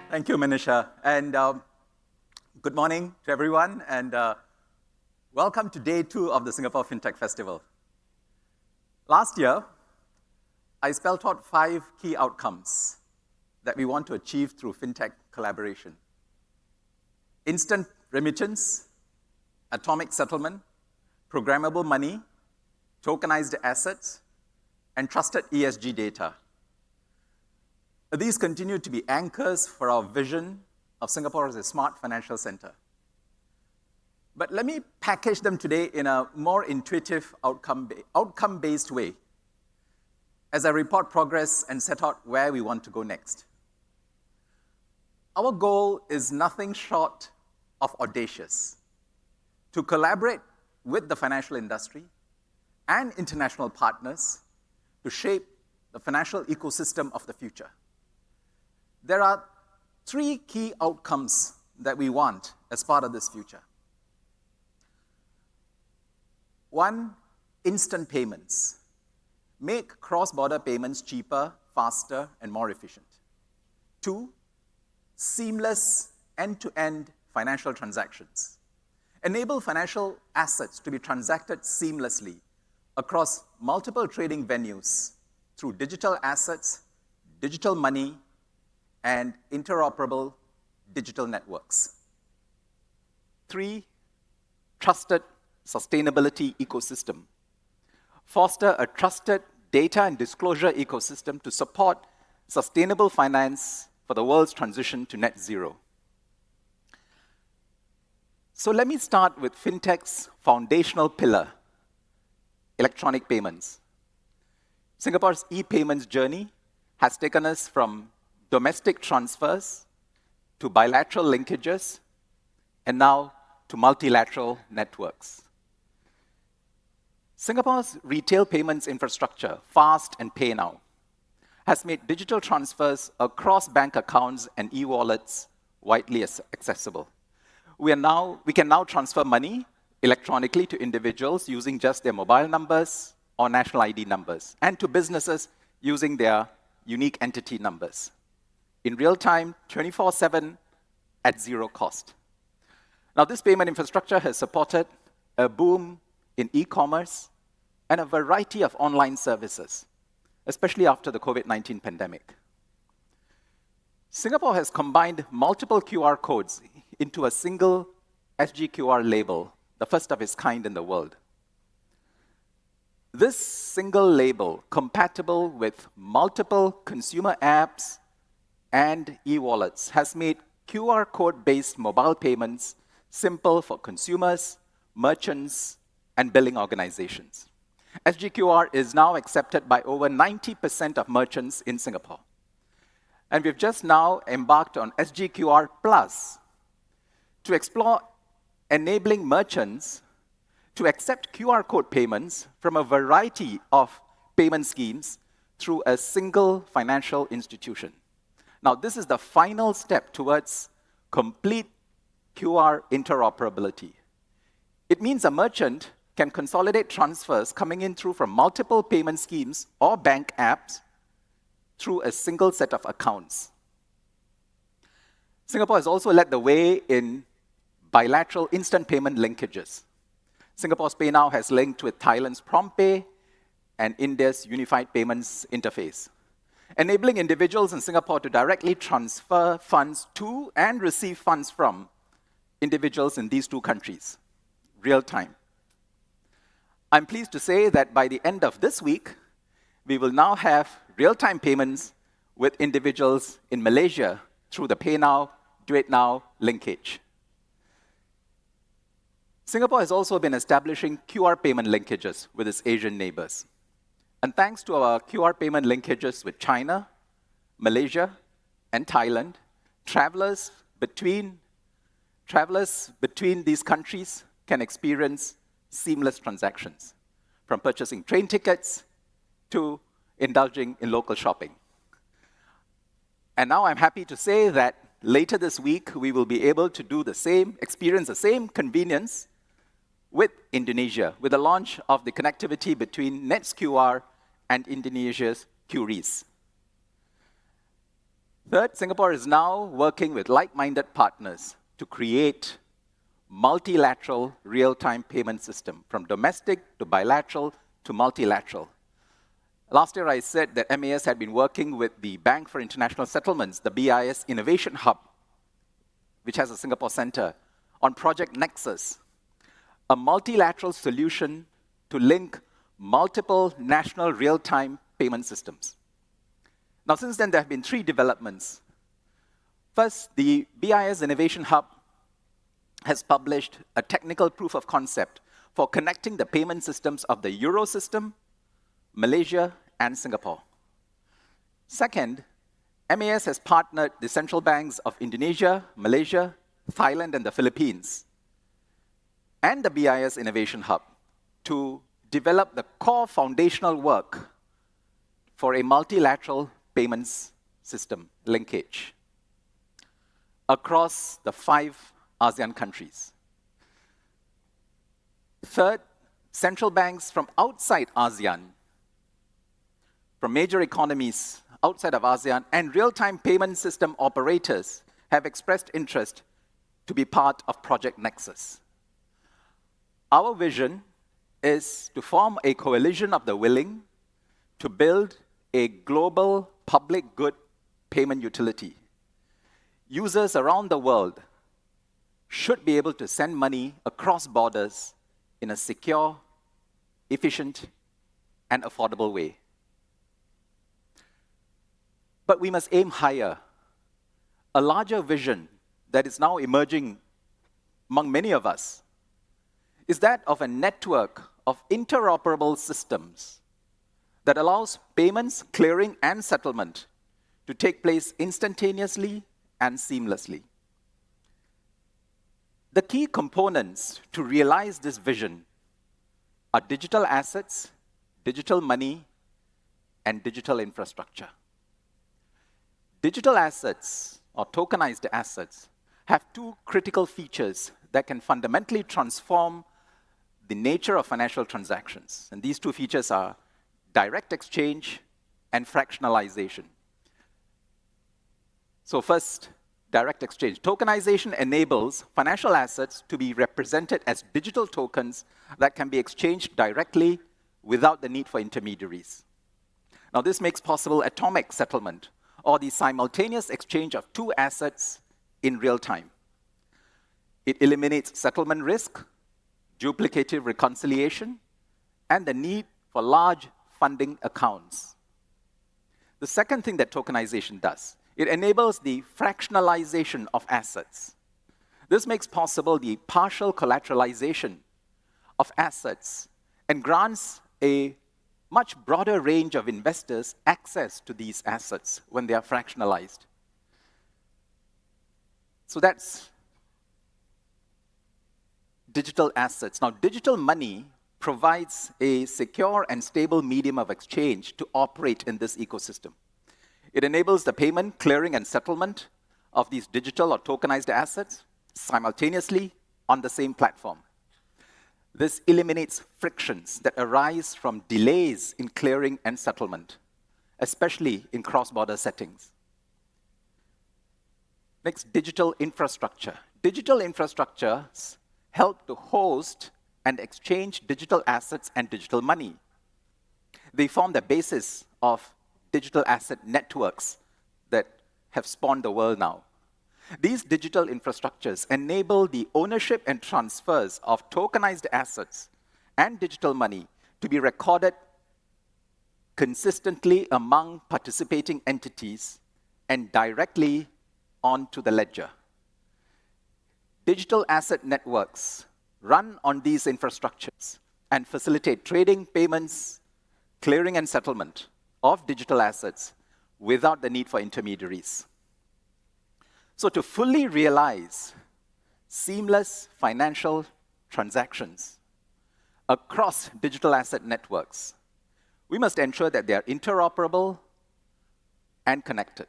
Thank you, Manisha. And good morning to everyone, and welcome to day 2 of the Singapore FinTech Festival. Last year, I spelled out 5 key outcomes that we want to achieve through FinTech collaboration. Instant remittance, atomic settlement, programmable money, tokenized assets, and trusted ESG data. These continue to be anchors for our vision of Singapore as a smart financial center. But let me package them today in a more intuitive, outcome-based way as I report progress and set out where we want to go next. Our goal is nothing short of audacious: to collaborate with the financial industry and international partners to shape the financial ecosystem of the future. There are 3 key outcomes that we want as part of this future. 1, instant payments. Make cross-border payments cheaper, faster, and more efficient. 2, seamless end-to-end financial transactions. Enable financial assets to be transacted seamlessly across multiple trading venues through digital assets, digital money, and interoperable digital networks. 3, trusted sustainability ecosystem. Foster a trusted data and disclosure ecosystem to support sustainable finance for the world's transition to net zero. So let me start with FinTech's foundational pillar, electronic payments. Singapore's e-payments journey has taken us from domestic transfers to bilateral linkages, and now to multilateral networks. Singapore's retail payments infrastructure, Fast and Pay Now, has made digital transfers across bank accounts and e-wallets widely accessible. We can now transfer money electronically to individuals using just their mobile numbers or national ID numbers, and to businesses using their unique entity numbers. In real time, 24/7 at zero cost. Now, this payment infrastructure has supported a boom in e-commerce and a variety of online services, especially after the COVID-19 pandemic. Singapore has combined multiple QR codes into a single SGQR label, the first of its kind in the world. This single label, compatible with multiple consumer apps and e-wallets, has made QR code-based mobile payments simple for consumers, merchants, and billing organizations. SGQR is now accepted by over 90% of merchants in Singapore. And we've just now embarked on SGQR Plus to explore enabling merchants to accept QR code payments from a variety of payment schemes through a single financial institution. Now, this is the final step towards complete QR interoperability. It means a merchant can consolidate transfers coming in through from multiple payment schemes or bank apps through a single set of accounts. Singapore has also led the way in bilateral instant payment linkages. Singapore's PayNow has linked with Thailand's PromptPay and India's Unified Payments Interface, enabling individuals in Singapore to directly transfer funds to and receive funds from individuals in these 2 countries, real time. I'm pleased to say that by the end of this week, we will now have real-time payments with individuals in Malaysia through the PayNow, Do It Now linkage. Singapore has also been establishing QR payment linkages with its Asian neighbors. And thanks to our QR payment linkages with China, Malaysia, and Thailand, travelers between these countries can experience seamless transactions, from purchasing train tickets to indulging in local shopping. And now I'm happy to say that later this week, we will be able to do the same, experience the same convenience with Indonesia, with the launch of the connectivity between NetsQR and Indonesia's QRIS. Third, Singapore is now working with like-minded partners to create multilateral real-time payment system, from domestic to bilateral to multilateral. Last year, I said that MAS had been working with the Bank for International Settlements, the BIS Innovation Hub, which has a Singapore center, on Project Nexus, a multilateral solution to link multiple national real-time payment systems. Now, since then, there have been 3 developments. First, the BIS Innovation Hub has published a technical proof of concept for connecting the payment systems of the Euro system, Malaysia, and Singapore. Second, MAS has partnered the central banks of Indonesia, Malaysia, Thailand, and the Philippines, and the BIS Innovation Hub to develop the core foundational work for a multilateral payments system linkage across the 5 ASEAN countries. Third, central banks from outside ASEAN, from major economies outside of ASEAN, and real-time payment system operators have expressed interest to be part of Project Nexus. Our vision is to form a coalition of the willing to build a global public good payment utility. Users around the world should be able to send money across borders in a secure, efficient, and affordable way. But we must aim higher. A larger vision that is now emerging among many of us is that of a network of interoperable systems that allows payments, clearing, and settlement to take place instantaneously and seamlessly. The key components to realize this vision are digital assets, digital money, and digital infrastructure. Digital assets, or tokenized assets, have 2 critical features that can fundamentally transform the nature of financial transactions. And these 2 features are direct exchange and fractionalization. So first, direct exchange. Tokenization enables financial assets to be represented as digital tokens that can be exchanged directly without the need for intermediaries. Now, this makes possible atomic settlement, or the simultaneous exchange of 2 assets in real time. It eliminates settlement risk, duplicative reconciliation, and the need for large funding accounts. The second thing that tokenization does, it enables the fractionalization of assets. This makes possible the partial collateralization of assets and grants a much broader range of investors access to these assets when they are fractionalized. So that's digital assets. Now, digital money provides a secure and stable medium of exchange to operate in this ecosystem. It enables the payment, clearing, and settlement of these digital or tokenized assets simultaneously on the same platform. This eliminates frictions that arise from delays in clearing and settlement, especially in cross-border settings. Next, digital infrastructure. Digital infrastructures help to host and exchange digital assets and digital money. They form the basis of digital asset networks that have spawned the world now. These digital infrastructures enable the ownership and transfers of tokenized assets and digital money to be recorded consistently among participating entities and directly onto the ledger. Digital asset networks run on these infrastructures and facilitate trading, payments, clearing, and settlement of digital assets without the need for intermediaries. So to fully realize seamless financial transactions across digital asset networks, we must ensure that they are interoperable and connected.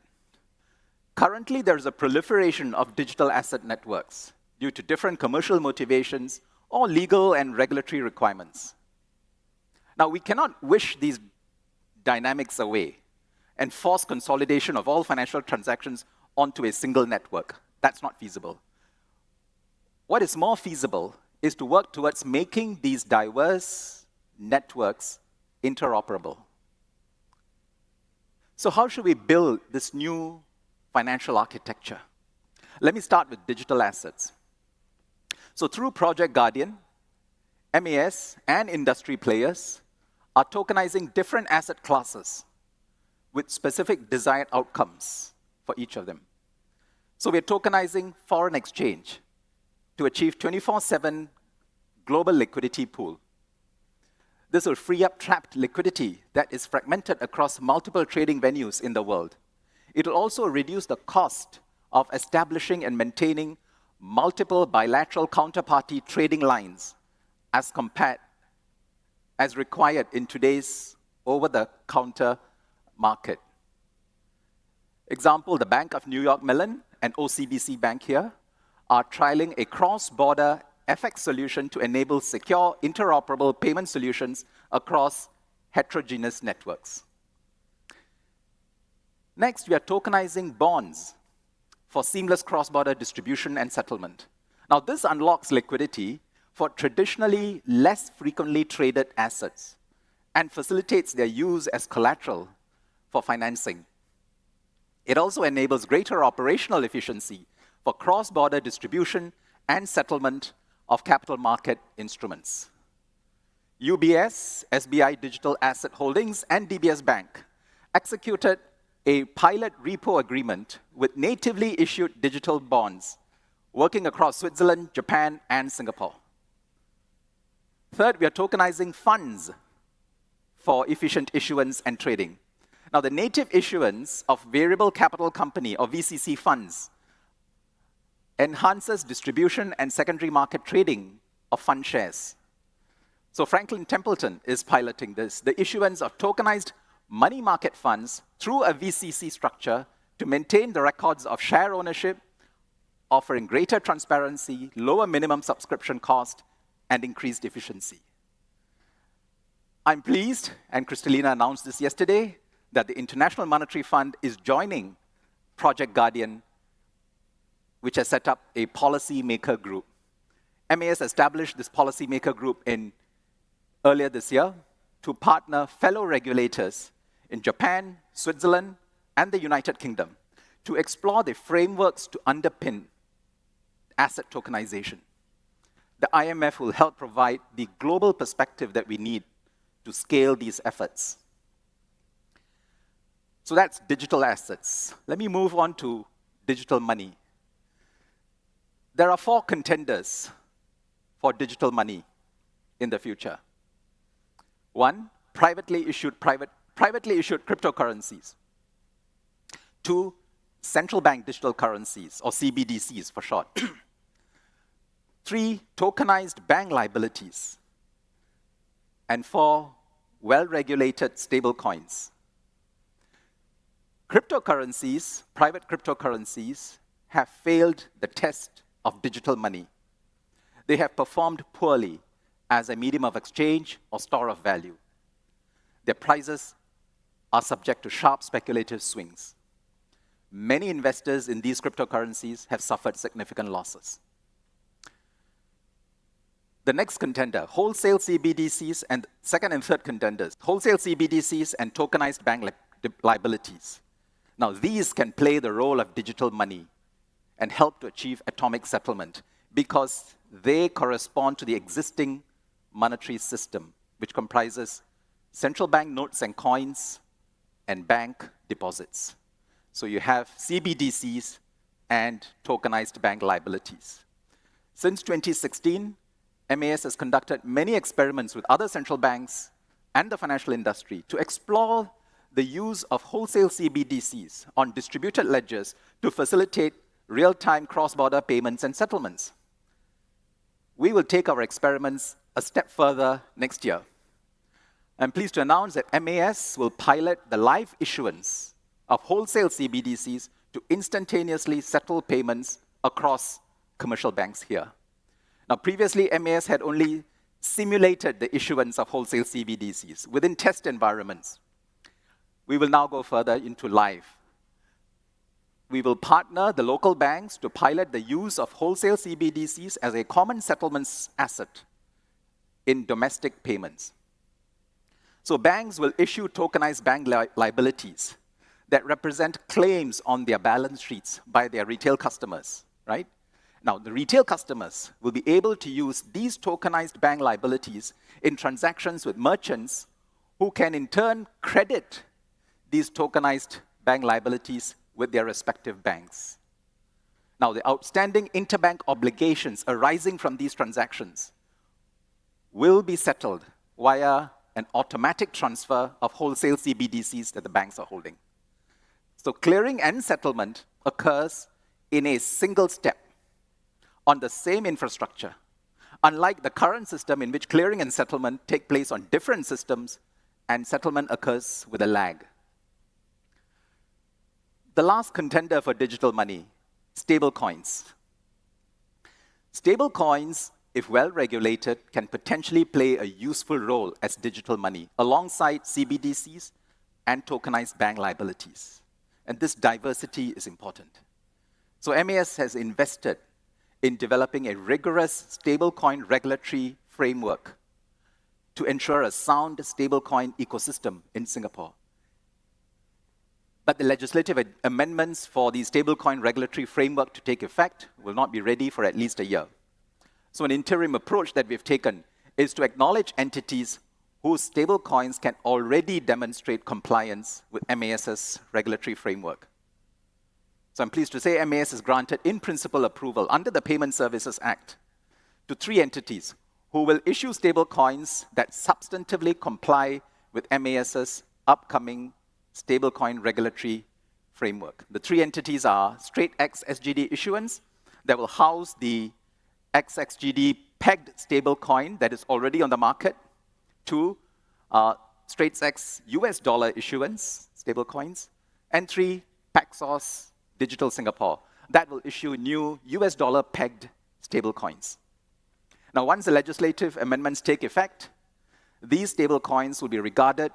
Currently, there's a proliferation of digital asset networks due to different commercial motivations or legal and regulatory requirements. Now, we cannot wish these dynamics away. and force consolidation of all financial transactions onto a single network. That's not feasible. What is more feasible is to work towards making these diverse networks interoperable. So how should we build this new financial architecture? Let me start with digital assets. So through Project Guardian, MAS and industry players are tokenizing different asset classes with specific desired outcomes for each of them. So we're tokenizing foreign exchange to achieve 24/7 global liquidity pool. This will free up trapped liquidity that is fragmented across multiple trading venues in the world. It will also reduce the cost of establishing and maintaining multiple bilateral counterparty trading lines as required in today's over-the-counter market. Example, the Bank of New York Mellon and OCBC Bank here are trialing a cross-border FX solution to enable secure, interoperable payment solutions across heterogeneous networks. Next, we are tokenizing bonds for seamless cross-border distribution and settlement. Now, this unlocks liquidity for traditionally less frequently traded assets and facilitates their use as collateral for financing. It also enables greater operational efficiency for cross-border distribution and settlement of capital market instruments. UBS, SBI Digital Asset Holdings, and DBS Bank executed a pilot repo agreement with natively issued digital bonds working across Switzerland, Japan, and Singapore. Third, we are tokenizing funds for efficient issuance and trading. Now, the native issuance of variable capital company, or VCC funds, enhances distribution and secondary market trading of fund shares. So Franklin Templeton is piloting this, the issuance of tokenized money market funds through a VCC structure to maintain the records of share ownership, offering greater transparency, lower minimum subscription cost, and increased efficiency. I'm pleased, and Kristalina announced this yesterday, that the International Monetary Fund is joining Project Guardian, which has set up a policymaker group. MAS established this policymaker group earlier this year to partner fellow regulators in Japan, Switzerland, and the United Kingdom to explore the frameworks to underpin asset tokenization. The IMF will help provide the global perspective that we need to scale these efforts. So that's digital assets. Let me move on to digital money. There are 4 contenders for digital money in the future. 1, privately issued cryptocurrencies. 2, central bank digital currencies, or CBDCs for short. 3, tokenized bank liabilities. And 4, well-regulated stablecoins. Cryptocurrencies, private cryptocurrencies, have failed the test of digital money. They have performed poorly as a medium of exchange or store of value. Their prices are subject to sharp speculative swings. Many investors in these cryptocurrencies have suffered significant losses. The next contender, wholesale CBDCs, and second and third contenders, wholesale CBDCs and tokenized bank liabilities. Now, these can play the role of digital money and help to achieve atomic settlement because they correspond to the existing monetary system, which comprises central bank notes and coins and bank deposits. So you have CBDCs and tokenized bank liabilities. Since 2016, MAS has conducted many experiments with other central banks and the financial industry to explore the use of wholesale CBDCs on distributed ledgers to facilitate real-time cross-border payments and settlements. We will take our experiments a step further next year. I'm pleased to announce that MAS will pilot the live issuance of wholesale CBDCs to instantaneously settle payments across commercial banks here. Now, previously, MAS had only simulated the issuance of wholesale CBDCs within test environments. we will now go further into live. We will partner the local banks to pilot the use of wholesale CBDCs as a common settlements asset in domestic payments. So banks will issue tokenized bank liabilities that represent claims on their balance sheets by their retail customers, right? Now, the retail customers will be able to use these tokenized bank liabilities in transactions with merchants who can in turn credit these tokenized bank liabilities with their respective banks. Now, the outstanding interbank obligations arising from these transactions will be settled via an automatic transfer of wholesale CBDCs that the banks are holding. So clearing and settlement occurs in a single step on the same infrastructure, unlike the current system in which clearing and settlement take place on different systems and settlement occurs with a lag. The last contender for digital money, stablecoins. Stablecoins, if well regulated, can potentially play a useful role as digital money alongside CBDCs and tokenized bank liabilities. And this diversity is important. So MAS has invested in developing a rigorous stablecoin regulatory framework to ensure a sound stablecoin ecosystem in Singapore. But the legislative amendments for the stablecoin regulatory framework to take effect will not be ready for at least a year. So an interim approach that we've taken is to acknowledge entities whose stablecoins can already demonstrate compliance with MAS's regulatory framework. So I'm pleased to say MAS has granted in-principle approval under the Payment Services Act to 3 entities who will issue stablecoins that substantively comply with MAS's upcoming stablecoin regulatory framework. The 3 entities are Straight X SGD issuance that will house the XXGD pegged stablecoin that is already on the market. 2, Straight X US dollar issuance stablecoins. And 3, Paxos Digital Singapore that will issue new US dollar pegged stablecoins. Now, once the legislative amendments take effect, these stablecoins will be regarded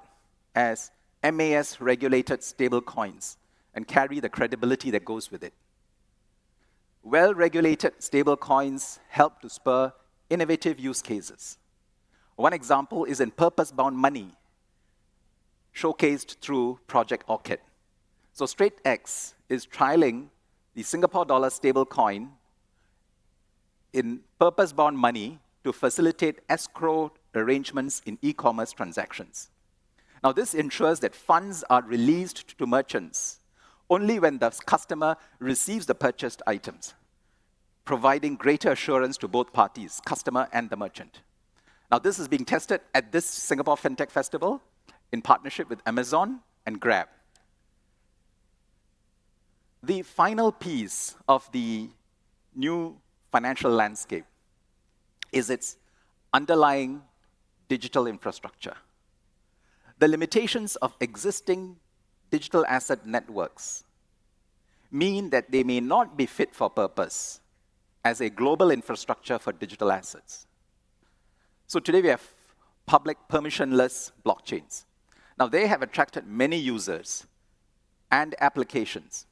as MAS-regulated stablecoins and carry the credibility that goes with it. Well-regulated stablecoins help to spur innovative use cases. One example is in purpose-bound money, showcased through Project Orchid. So StraightX is trialing the Singapore dollar stablecoin in purpose-bound money to facilitate escrow arrangements in e-commerce transactions. Now, this ensures that funds are released to merchants only when the customer receives the purchased items, providing greater assurance to both parties, customer and the merchant. Now, this is being tested at this Singapore FinTech Festival in partnership with Amazon and Grab. The final piece of the new financial landscape is its underlying digital infrastructure. The limitations of existing digital asset networks mean that they may not be fit for purpose as a global infrastructure for digital assets. So today we have public permissionless blockchains. Now, they have attracted many users and applications,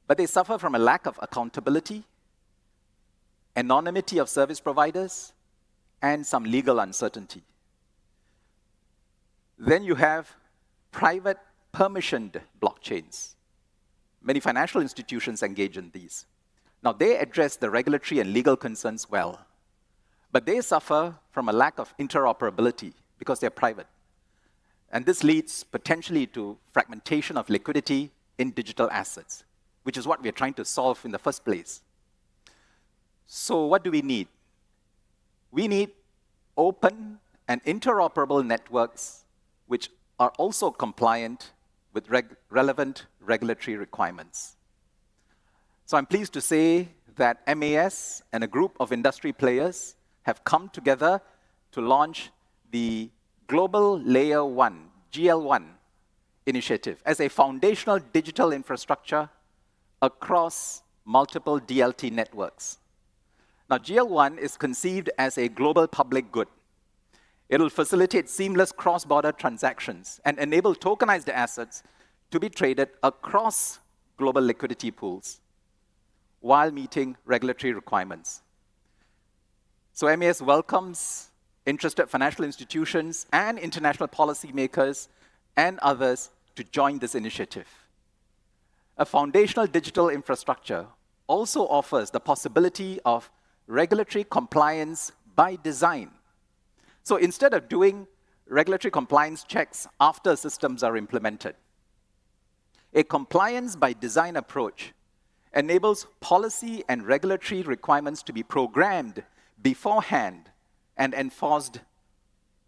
but they suffer from a lack of accountability, anonymity of service providers, and some legal uncertainty. Then you have private permissioned blockchains. Many financial institutions engage in these. Now, they address the regulatory and legal concerns well, but they suffer from a lack of interoperability because they're private. And this leads potentially to fragmentation of liquidity in digital assets, which is what we're trying to solve in the first place. So what do we need? We need open and interoperable networks which are also compliant with relevant regulatory requirements. So I'm pleased to say that MAS and a group of industry players have come together to launch the Global Layer 1, GL1 initiative as a foundational digital infrastructure across multiple DLT networks. Now, GL1 is conceived as a global public good. It'll facilitate seamless cross-border transactions and enable tokenized assets to be traded across global liquidity pools while meeting regulatory requirements. So MAS welcomes interested financial institutions and international policymakers and others to join this initiative. A foundational digital infrastructure also offers the possibility of regulatory compliance by design. So instead of doing regulatory compliance checks after systems are implemented, a compliance by design approach enables policy and regulatory requirements to be programmed beforehand and enforced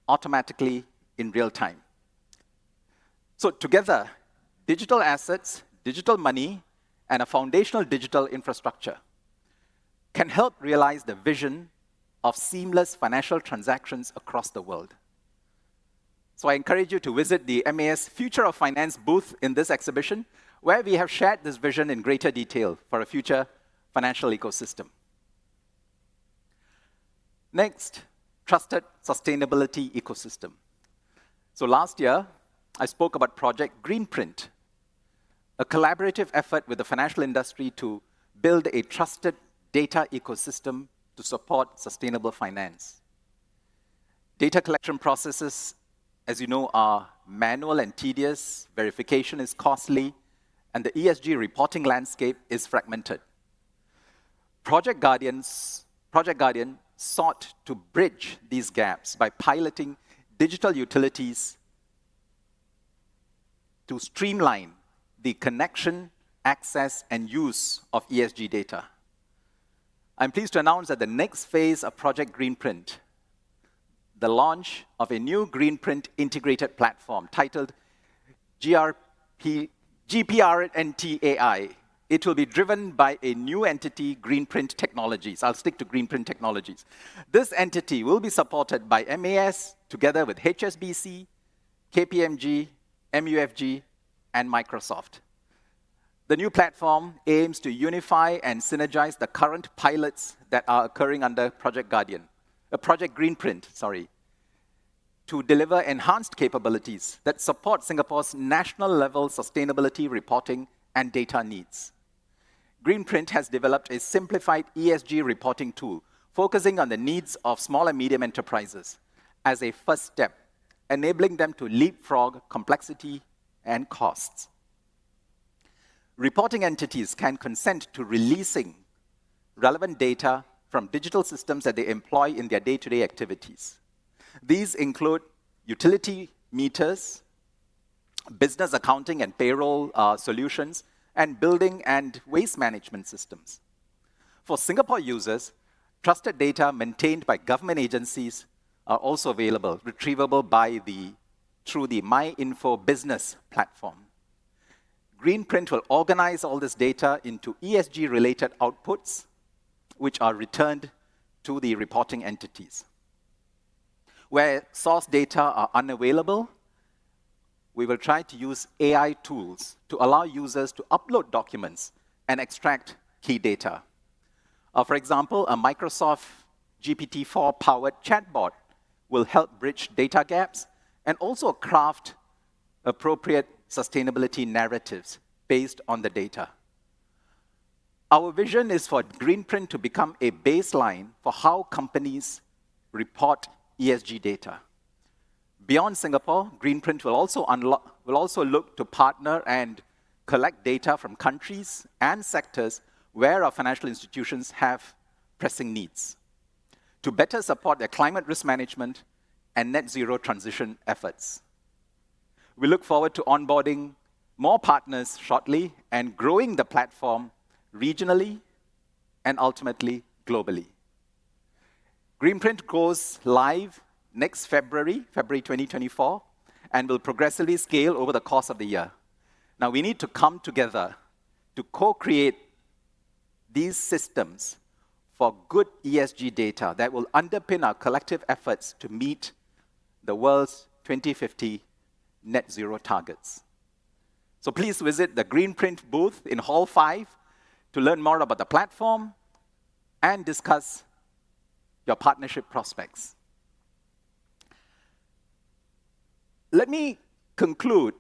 automatically in real time. So together, digital assets, digital money, and a foundational digital infrastructure can help realize the vision of seamless financial transactions across the world. So I encourage you to visit the MAS Future of Finance booth in this exhibition, where we have shared this vision in greater detail for a future financial ecosystem. Next, trusted sustainability ecosystem. So last year, I spoke about Project Greenprint, a collaborative effort with the financial industry to build a trusted data ecosystem to support sustainable finance. Data collection processes, as you know, are manual and tedious, verification is costly, and the ESG reporting landscape is fragmented. Project Guardian sought to bridge these gaps by piloting digital utilities to streamline the connection, access, and use of ESG data. I'm pleased to announce that the next phase of Project Greenprint, the launch of a new Greenprint integrated platform titled GPRNT AI. It will be driven by a new entity, Greenprint Technologies. I'll stick to Greenprint Technologies. This entity will be supported by MAS together with HSBC, KPMG, MUFG, and Microsoft. The new platform aims to unify and synergize the current pilots that are occurring under Project Greenprint, to deliver enhanced capabilities that support Singapore's national-level sustainability reporting and data needs. Greenprint has developed a simplified ESG reporting tool focusing on the needs of small and medium enterprises as a first step, enabling them to leapfrog complexity and costs. Reporting entities can consent to releasing relevant data from digital systems that they employ in their day-to-day activities. These include utility meters, business accounting and payroll solutions, and building and waste management systems. For Singapore users, trusted data maintained by government agencies are also available, retrievable through the MyInfo Business platform. Greenprint will organize all this data into ESG-related outputs, which are returned to the reporting entities. Where source data are unavailable, we will try to use AI tools to allow users to upload documents and extract key data. For example, a Microsoft GPT-4-powered chatbot will help bridge data gaps and also craft appropriate sustainability narratives based on the data. Our vision is for Greenprint to become a baseline for how companies report ESG data. Beyond Singapore, Greenprint will also look to partner and collect data from countries and sectors where our financial institutions have pressing needs to better support their climate risk management and net zero transition efforts. We look forward to onboarding more partners shortly and growing the platform regionally and ultimately globally. Greenprint goes live next February 2024, and will progressively scale over the course of the year. Now, we need to come together to co-create these systems for good ESG data that will underpin our collective efforts to meet the world's 2050 net zero targets. So please visit the Greenprint booth in Hall 5 to learn more about the platform and discuss your partnership prospects. Let me conclude,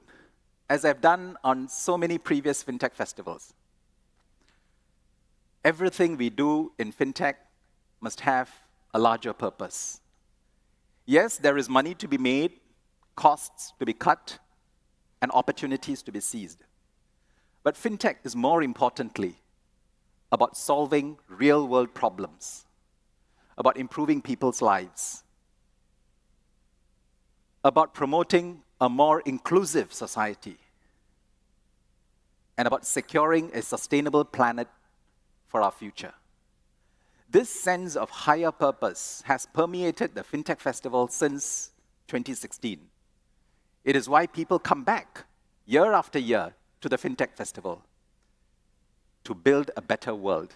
as I've done on so many previous FinTech festivals. Everything we do in FinTech must have a larger purpose. Yes, there is money to be made, costs to be cut, and opportunities to be seized. But FinTech is more importantly about solving real-world problems, about improving people's lives, about promoting a more inclusive society, and about securing a sustainable planet for our future. This sense of higher purpose has permeated the FinTech Festival since 2016. It is why people come back year after year to the FinTech Festival to build a better world.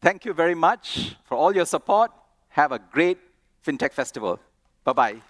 Thank you very much for all your support. Have a great FinTech Festival. Bye-bye.